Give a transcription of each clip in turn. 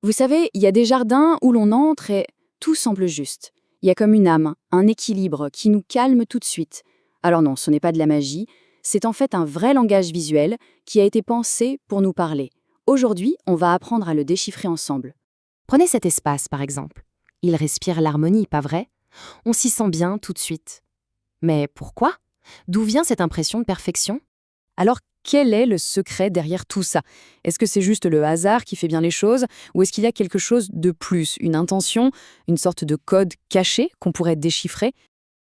Vous savez, il y a des jardins où l'on entre et tout semble juste. Il y a comme une âme, un équilibre qui nous calme tout de suite. Alors non, ce n'est pas de la magie, c'est en fait un vrai langage visuel qui a été pensé pour nous parler. Aujourd'hui, on va apprendre à le déchiffrer ensemble. Prenez cet espace, par exemple. Il respire l'harmonie, pas vrai? On s'y sent bien tout de suite. Mais pourquoi? D'où vient cette impression de perfection? Alors, quel est le secret derrière tout ça? Est-ce que c'est juste le hasard qui fait bien les choses, ou est-ce qu'il y a quelque chose de plus, une intention, une sorte de code caché qu'on pourrait déchiffrer?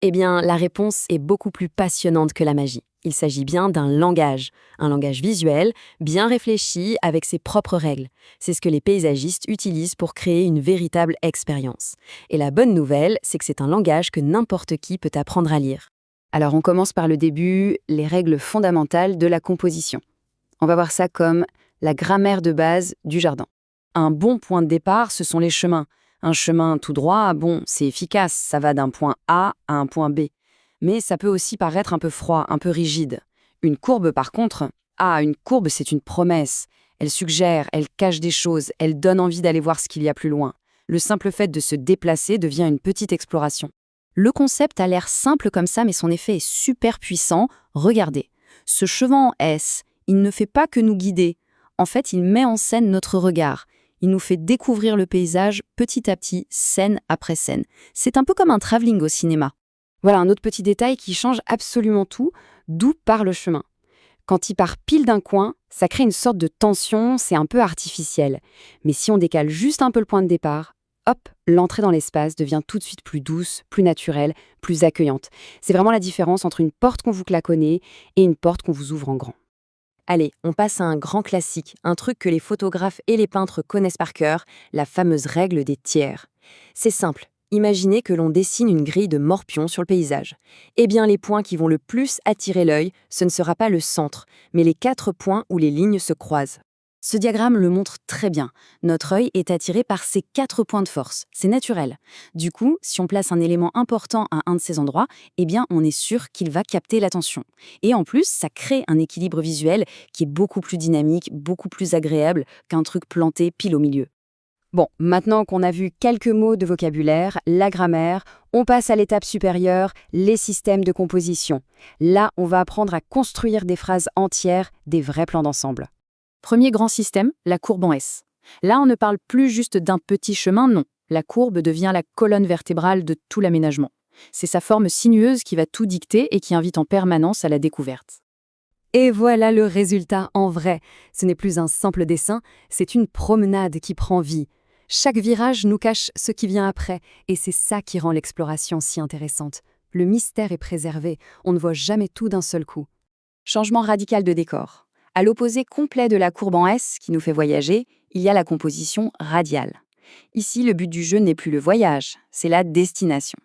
Eh bien, la réponse est beaucoup plus passionnante que la magie. Il s'agit bien d'un langage, un langage visuel, bien réfléchi, avec ses propres règles. C'est ce que les paysagistes utilisent pour créer une véritable expérience. Et la bonne nouvelle, c'est que c'est un langage que n'importe qui peut apprendre à lire. Alors, on commence par le début, les règles fondamentales de la composition. On va voir ça comme la grammaire de base du jardin. Un bon point de départ, ce sont les chemins. Un chemin tout droit, bon, c'est efficace, ça va d'un point A à un point B. Mais ça peut aussi paraître un peu froid, un peu rigide. Une courbe, par contre, une courbe, c'est une promesse. Elle suggère, elle cache des choses, elle donne envie d'aller voir ce qu'il y a plus loin. Le simple fait de se déplacer devient une petite exploration. Le concept a l'air simple comme ça, mais son effet est super puissant. Regardez, ce chemin en S, il ne fait pas que nous guider. En fait, il met en scène notre regard. Il nous fait découvrir le paysage petit à petit, scène après scène. C'est un peu comme un travelling au cinéma. Voilà un autre petit détail qui change absolument tout, d'où part le chemin. Quand il part pile d'un coin, ça crée une sorte de tension, c'est un peu artificiel. Mais si on décale juste un peu le point de départ, hop, l'entrée dans l'espace devient tout de suite plus douce, plus naturelle, plus accueillante. C'est vraiment la différence entre une porte qu'on vous claconne et une porte qu'on vous ouvre en grand. Allez, on passe à un grand classique, un truc que les photographes et les peintres connaissent par cœur, la fameuse règle des tiers. C'est simple, imaginez que l'on dessine une grille de morpions sur le paysage. Eh bien, les points qui vont le plus attirer l'œil, ce ne sera pas le centre, mais les 4 points où les lignes se croisent. Ce diagramme le montre très bien. Notre œil est attiré par ces 4 points de force. C'est naturel. Du coup, si on place un élément important à un de ces endroits, eh bien, on est sûr qu'il va capter l'attention. Et en plus, ça crée un équilibre visuel qui est beaucoup plus dynamique, beaucoup plus agréable qu'un truc planté pile au milieu. Bon, maintenant qu'on a vu quelques mots de vocabulaire, la grammaire, on passe à l'étape supérieure, les systèmes de composition. Là, on va apprendre à construire des phrases entières, des vrais plans d'ensemble. Premier grand système, la courbe en S. Là, on ne parle plus juste d'un petit chemin, non. La courbe devient la colonne vertébrale de tout l'aménagement. C'est sa forme sinueuse qui va tout dicter et qui invite en permanence à la découverte. Et voilà le résultat en vrai. Ce n'est plus un simple dessin, c'est une promenade qui prend vie. Chaque virage nous cache ce qui vient après, et c'est ça qui rend l'exploration si intéressante. Le mystère est préservé, on ne voit jamais tout d'un seul coup. Changement radical de décor. À l'opposé complet de la courbe en S qui nous fait voyager, il y a la composition radiale. Ici, le but du jeu n'est plus le voyage, c'est la destination.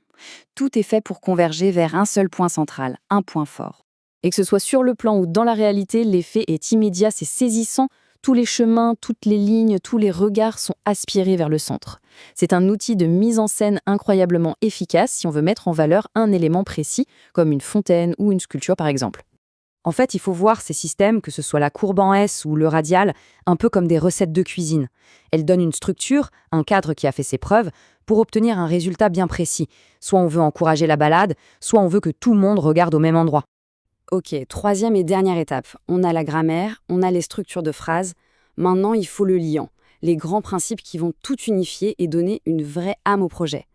Tout est fait pour converger vers un seul point central, un point fort. Et que ce soit sur le plan ou dans la réalité, l'effet est immédiat, c'est saisissant. Tous les chemins, toutes les lignes, tous les regards sont aspirés vers le centre. C'est un outil de mise en scène incroyablement efficace si on veut mettre en valeur un élément précis, comme une fontaine ou une sculpture par exemple. En fait, il faut voir ces systèmes, que ce soit la courbe en S ou le radial, un peu comme des recettes de cuisine. Elles donnent une structure, un cadre qui a fait ses preuves, pour obtenir un résultat bien précis. Soit on veut encourager la balade, soit on veut que tout le monde regarde au même endroit. Ok, troisième et dernière étape. On a la grammaire, on a les structures de phrases. Maintenant, il faut le liant. Les grands principes qui vont tout unifier et donner une vraie âme au projet.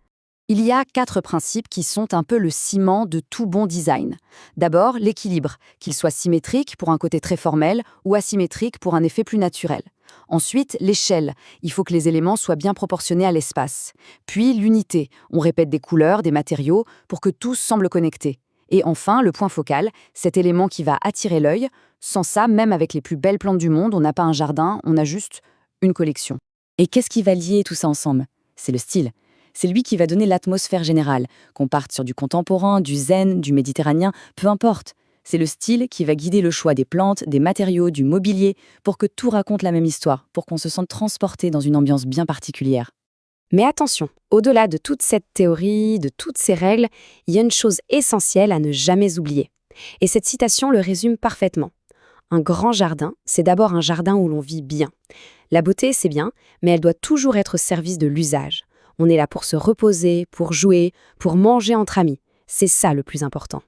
Il y a 4 principes qui sont un peu le ciment de tout bon design. D'abord, l'équilibre, qu'il soit symétrique pour un côté très formel ou asymétrique pour un effet plus naturel. Ensuite, l'échelle, il faut que les éléments soient bien proportionnés à l'espace. Puis l'unité, on répète des couleurs, des matériaux pour que tout semble connecté. Et enfin, le point focal, cet élément qui va attirer l'œil. Sans ça, même avec les plus belles plantes du monde, on n'a pas un jardin, on a juste une collection. Et qu'est-ce qui va lier tout ça ensemble? C'est le style. C'est lui qui va donner l'atmosphère générale. Qu'on parte sur du contemporain, du zen, du méditerranéen, peu importe. C'est le style qui va guider le choix des plantes, des matériaux, du mobilier, pour que tout raconte la même histoire, pour qu'on se sente transporté dans une ambiance bien particulière. Mais attention, au-delà de toute cette théorie, de toutes ces règles, il y a une chose essentielle à ne jamais oublier. Et cette citation le résume parfaitement. Un grand jardin, c'est d'abord un jardin où l'on vit bien. La beauté, c'est bien, mais elle doit toujours être au service de l'usage. On est là pour se reposer, pour jouer, pour manger entre amis. C'est ça le plus important.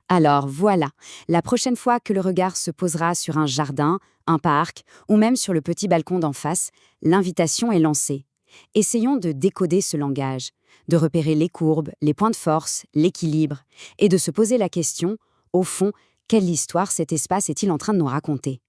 Alors voilà, la prochaine fois que le regard se posera sur un jardin, un parc, ou même sur le petit balcon d'en face, l'invitation est lancée. Essayons de décoder ce langage, de repérer les courbes, les points de force, l'équilibre, et de se poser la question, au fond, quelle histoire cet espace est-il en train de nous raconter ?